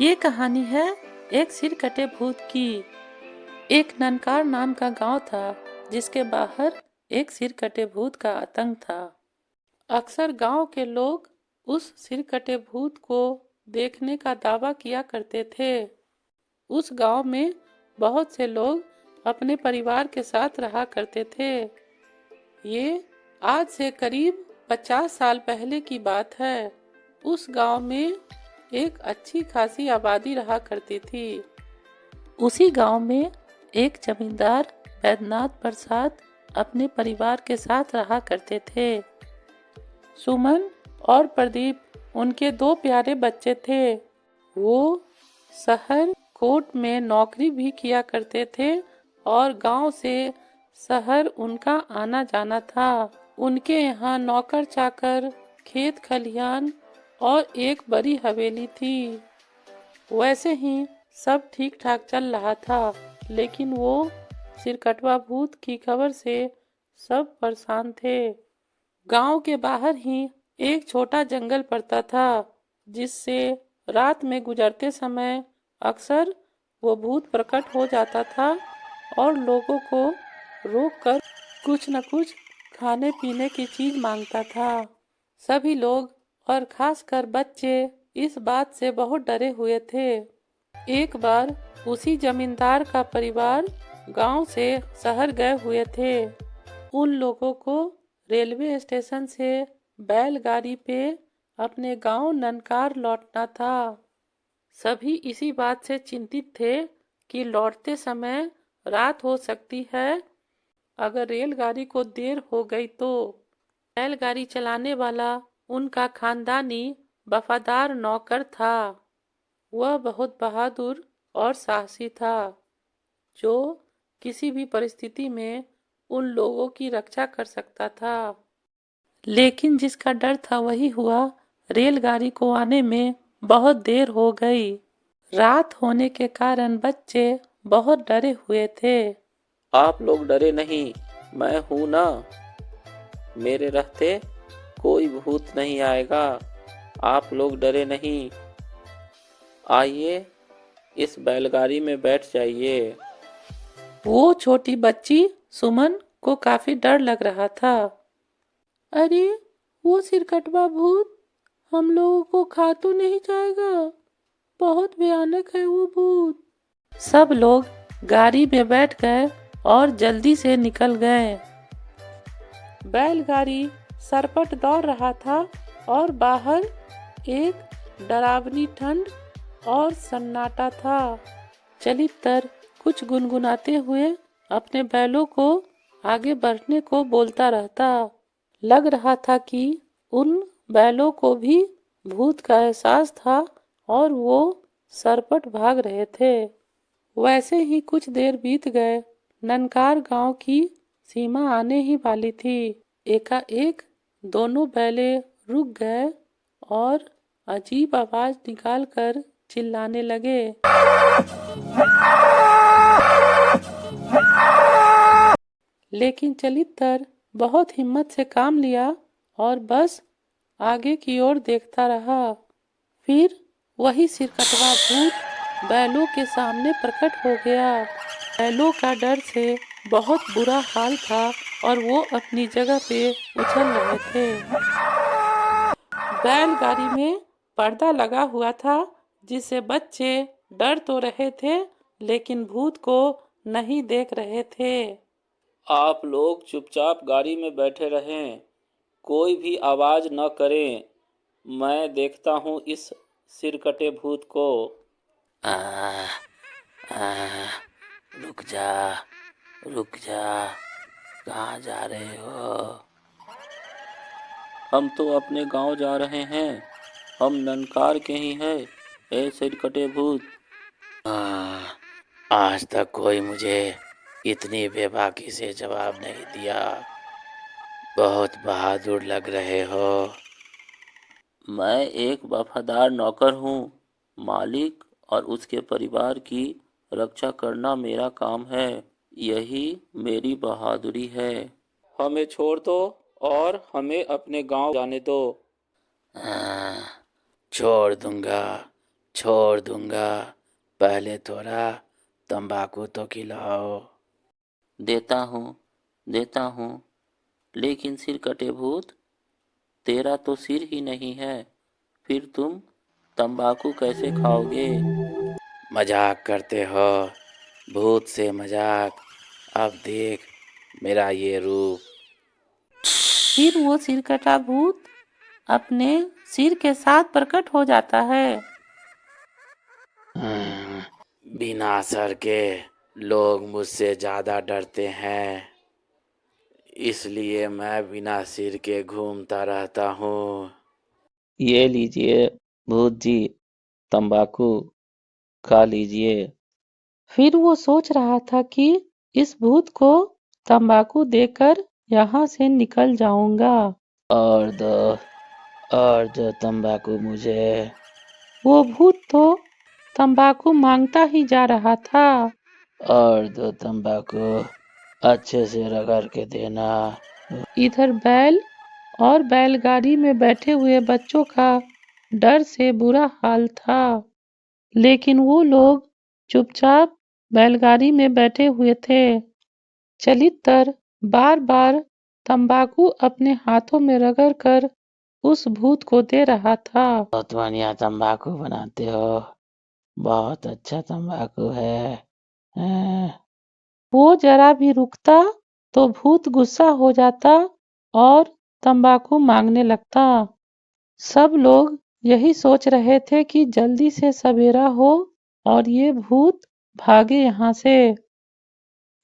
ये कहानी है एक सिर कटे भूत की। एक ननकार नाम का गांव था जिसके बाहर एक सिर कटे भूत का आतंक था। अक्सर गांव के लोग उस सिर कटे भूत को देखने का दावा किया करते थे। उस गांव में बहुत से लोग अपने परिवार के साथ रहा करते थे। ये आज से करीब 50 साल पहले की बात है। उस गांव में एक अच्छी खासी आबादी रहा करती थी। उसी गांव में एक जमींदार बैद्यनाथ प्रसाद अपने परिवार के साथ रहा करते थे। सुमन और प्रदीप उनके दो प्यारे बच्चे थे। वो शहर कोर्ट में नौकरी भी किया करते थे और गांव से शहर उनका आना जाना था। उनके यहाँ नौकर चाकर, खेत खलिहान और एक बड़ी हवेली थी। वैसे ही सब ठीक ठाक चल रहा था, लेकिन वो सिरकटवा भूत की खबर से सब परेशान थे। गांव के बाहर ही एक छोटा जंगल पड़ता था, जिससे रात में गुजरते समय अक्सर वो भूत प्रकट हो जाता था और लोगों को रोककर कुछ न कुछ खाने पीने की चीज मांगता था। सभी लोग और खासकर बच्चे इस बात से बहुत डरे हुए थे। एक बार उसी जमींदार का परिवार गांव से शहर गए हुए थे। उन लोगों को रेलवे स्टेशन से बैलगाड़ी पे अपने गांव ननकार लौटना था। सभी इसी बात से चिंतित थे कि लौटते समय रात हो सकती है। अगर रेलगाड़ी को देर हो गई तो बैलगाड़ी चलाने वाला उनका खानदानी वफादार नौकर था। वह बहुत बहादुर और साहसी था, जो किसी भी परिस्थिति में उन लोगों की रक्षा कर सकता था। लेकिन जिसका डर था वही हुआ। रेलगाड़ी को आने में बहुत देर हो गई। रात होने के कारण बच्चे बहुत डरे हुए थे। आप लोग डरे नहीं, मैं हूं ना। मेरे रहते कोई भूत नहीं आएगा। आप लोग डरे नहीं। आइए, इस बैलगाड़ी में बैठ जाइए। वो छोटी बच्ची सुमन को काफी डर लग रहा था। अरे, वो सिरकटवा भूत हम लोगों को खा तो नहीं जाएगा? बहुत भयानक है वो भूत। सब लोग गाड़ी में बैठ गए और जल्दी से निकल गए। बैलगाड़ी सरपट दौड़ रहा था और बाहर एक डरावनी ठंड और सन्नाटा था। चलितर कुछ गुनगुनाते हुए अपने बैलों को आगे बढ़ने को बोलता रहता। लग रहा था कि उन बैलों को भी भूत का एहसास था और वो सरपट भाग रहे थे। वैसे ही कुछ देर बीत गए। ननकार गांव की सीमा आने ही वाली थी। एकाएक दोनों बैले रुक गए और अजीब आवाज निकालकर चिल्लाने लगे। लेकिन चलितर बहुत हिम्मत से काम लिया और बस आगे की ओर देखता रहा। फिर वही सिरकटवा भूत बैलों के सामने प्रकट हो गया। बैलों का डर से बहुत बुरा हाल था और वो अपनी जगह पे उछल रहे थे। बैलगाड़ी में पर्दा लगा हुआ था, जिससे बच्चे डर तो रहे थे लेकिन भूत को नहीं देख रहे थे। आप लोग चुपचाप गाड़ी में बैठे रहें, कोई भी आवाज न करें। मैं देखता हूँ इस सिरकटे भूत को। आ, आ, रुक जा, रुक जा, कहाँ जा रहे हो? हम तो अपने गांव जा रहे हैं। हम ननकार के ही हैं। ए सिरकटे भूत। आज तक कोई मुझे इतनी बेबाकी से जवाब नहीं दिया। बहुत बहादुर लग रहे हो। मैं एक वफादार नौकर हूँ। मालिक और उसके परिवार की रक्षा करना मेरा काम है। यही मेरी बहादुरी है। हमें छोड़ दो और हमें अपने गांव जाने दो। छोड़ दूंगा, छोड़ दूंगा, पहले थोड़ा तंबाकू तो खिलाओ। देता हूँ, लेकिन सिर कटे भूत, तेरा तो सिर ही नहीं है, फिर तुम तंबाकू कैसे खाओगे? मजाक करते हो, भूत से मजाक। अब देख मेरा ये रूप। फिर वो सिरकटा भूत अपने सिर के साथ प्रकट हो जाता है। बिना सर के लोग मुझसे ज्यादा डरते हैं, इसलिए मैं बिना सिर के घूमता रहता हूँ। ये लीजिए भूत जी, तंबाकू खा लीजिए। फिर वो सोच रहा था कि इस भूत को तंबाकू देकर यहाँ से निकल जाऊंगा। और दो तंबाकू मुझे। वो भूत तो तंबाकू मांगता ही जा रहा था। और दो तंबाकू, अच्छे से रगड़ के देना। इधर बैल और बैलगाड़ी में बैठे हुए बच्चों का डर से बुरा हाल था, लेकिन वो लोग चुपचाप बैलगाड़ी में बैठे हुए थे। चलितर बार बार तंबाकू अपने हाथों में रगड़कर उस भूत को दे रहा था। बहुत बढ़िया तंबाकू बनाते हो, बहुत अच्छा तंबाकू है। वो जरा भी रुकता तो भूत गुस्सा हो जाता और तंबाकू मांगने लगता। सब लोग यही सोच रहे थे कि जल्दी से सवेरा हो और ये भूत भागे यहाँ से।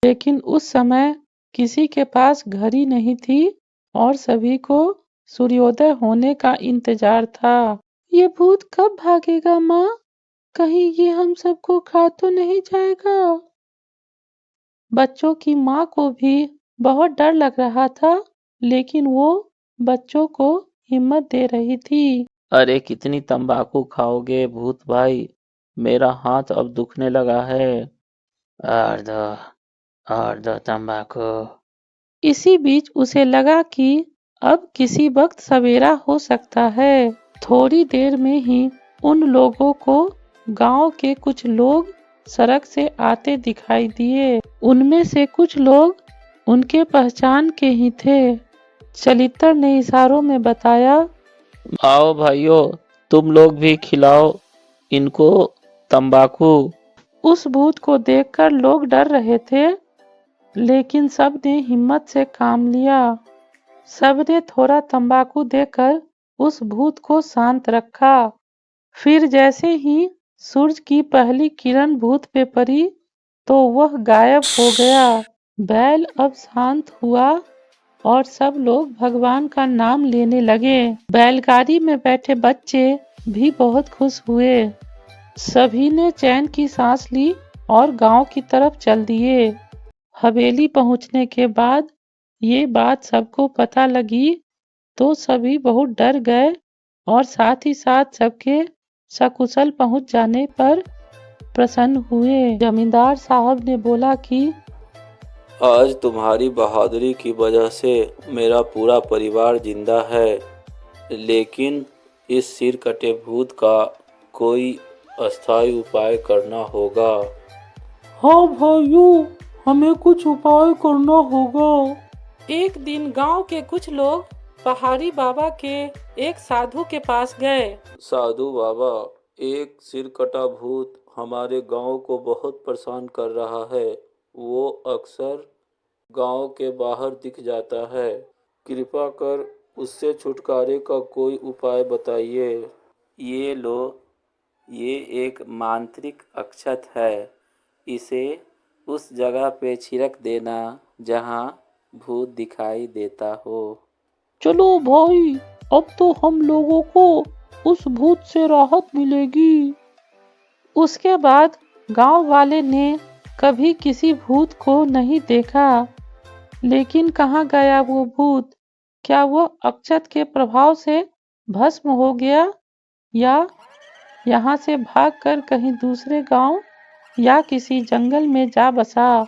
लेकिन उस समय किसी के पास घड़ी नहीं थी और सभी को सूर्योदय होने का इंतजार था। ये भूत कब भागेगा माँ? कहीं ये हम सबको खा तो नहीं जाएगा? बच्चों की माँ को भी बहुत डर लग रहा था, लेकिन वो बच्चों को हिम्मत दे रही थी। अरे कितनी तंबाकू खाओगे भूत भाई, मेरा हाथ अब दुखने लगा है। और दो तंबाकू। इसी बीच उसे लगा कि अब किसी वक्त सवेरा हो सकता है। थोड़ी देर में ही उन लोगों को गांव के कुछ लोग सड़क से आते दिखाई दिए। उनमें से कुछ लोग उनके पहचान के ही थे। चलितर ने इशारों में बताया, आओ भाइयों, तुम लोग भी खिलाओ इनको तंबाकू। उस भूत को देखकर लोग डर रहे थे, लेकिन सब ने हिम्मत से काम लिया। सबने थोड़ा तंबाकू देकर उस भूत को शांत रखा। फिर जैसे ही सूरज की पहली किरण भूत पे पड़ी तो वह गायब हो गया। बैल अब शांत हुआ और सब लोग भगवान का नाम लेने लगे। बैलगाड़ी में बैठे बच्चे भी बहुत खुश हुए। सभी ने चैन की सांस ली और गांव की तरफ चल दिए। हवेली पहुंचने के बाद ये बात सबको पता लगी तो सभी बहुत डर गए और साथ ही साथ सबके सकुशल पहुंच जाने पर प्रसन्न हुए। जमींदार साहब ने बोला कि आज तुम्हारी बहादुरी की वजह से मेरा पूरा परिवार जिंदा है, लेकिन इस सिर कटे भूत का कोई अस्थायी उपाय करना होगा। हाँ भाइयों, हमें कुछ उपाय करना होगा। एक दिन गांव के कुछ लोग पहाड़ी बाबा के एक साधु के पास गए। साधु बाबा, एक सिर कटा भूत हमारे गांव को बहुत परेशान कर रहा है। वो अक्सर गांव के बाहर दिख जाता है। कृपा कर उससे छुटकारे का कोई उपाय बताइए। ये लो, ये एक मांत्रिक अक्षत है। इसे उस जगह पे छिड़क देना जहां भूत दिखाई देता हो। चलो भाई, अब तो हम लोगों को उस भूत से राहत मिलेगी। उसके बाद गांव वाले ने कभी किसी भूत को नहीं देखा। लेकिन कहाँ गया वो भूत? क्या वो अक्षत के प्रभाव से भस्म हो गया या यहाँ से भागकर कहीं दूसरे गांव या किसी जंगल में जा बसा?